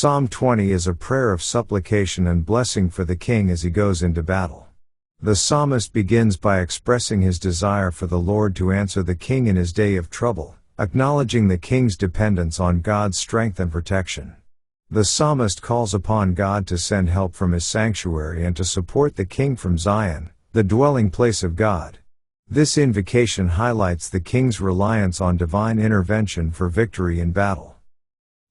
Psalm 20 is a prayer of supplication and blessing for the king as he goes into battle. The psalmist begins by expressing his desire for the Lord to answer the king in his day of trouble, acknowledging the king's dependence on God's strength and protection. The psalmist calls upon God to send help from his sanctuary and to support the king from Zion, the dwelling place of God. This invocation highlights the king's reliance on divine intervention for victory in battle.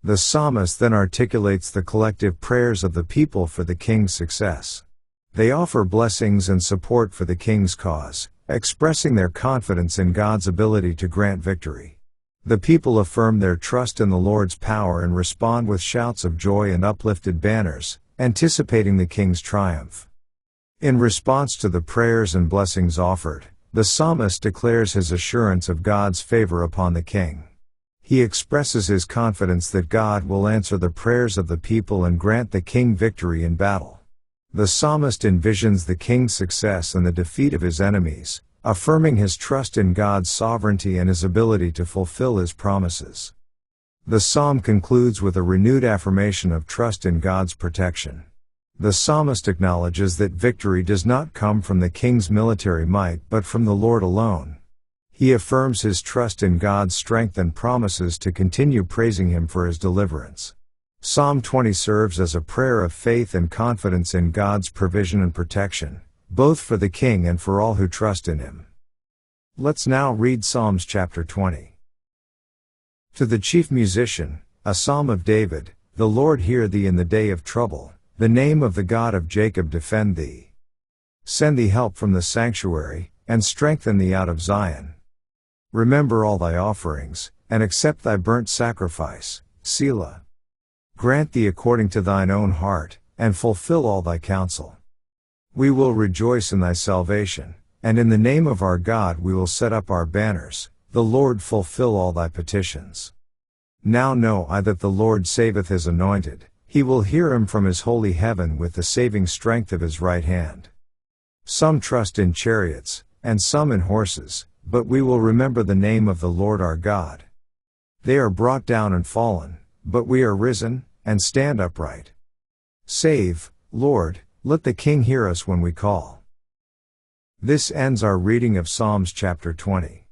The psalmist then articulates the collective prayers of the people for the king's success. They offer blessings and support for the king's cause, expressing their confidence in God's ability to grant victory. The people affirm their trust in the Lord's power and respond with shouts of joy and uplifted banners, anticipating the king's triumph. In response to the prayers and blessings offered, the psalmist declares his assurance of God's favor upon the king. He expresses his confidence that God will answer the prayers of the people and grant the king victory in battle. The psalmist envisions the king's success and the defeat of his enemies, affirming his trust in God's sovereignty and his ability to fulfill his promises. The psalm concludes with a renewed affirmation of trust in God's protection. The psalmist acknowledges that victory does not come from the king's military might but from the Lord alone. He affirms his trust in God's strength and promises to continue praising him for his deliverance. Psalm 20 serves as a prayer of faith and confidence in God's provision and protection, both for the king and for all who trust in him. Let's now read Psalms chapter 20. To the chief musician, a psalm of David, the Lord hear thee in the day of trouble, the name of the God of Jacob defend thee. Send thee help from the sanctuary, and strengthen thee out of Zion. Remember all thy offerings, and accept thy burnt sacrifice, Selah. Grant thee according to thine own heart, and fulfill all thy counsel. We will rejoice in thy salvation, and in the name of our God we will set up our banners. The Lord fulfill all thy petitions. Now know I that the Lord saveth his anointed, he will hear him from his holy heaven with the saving strength of his right hand. Some trust in chariots, and some in horses, but we will remember the name of the Lord our God. They are brought down and fallen, but we are risen, and stand upright. Save, Lord, let the King hear us when we call. This ends our reading of Psalms chapter 20.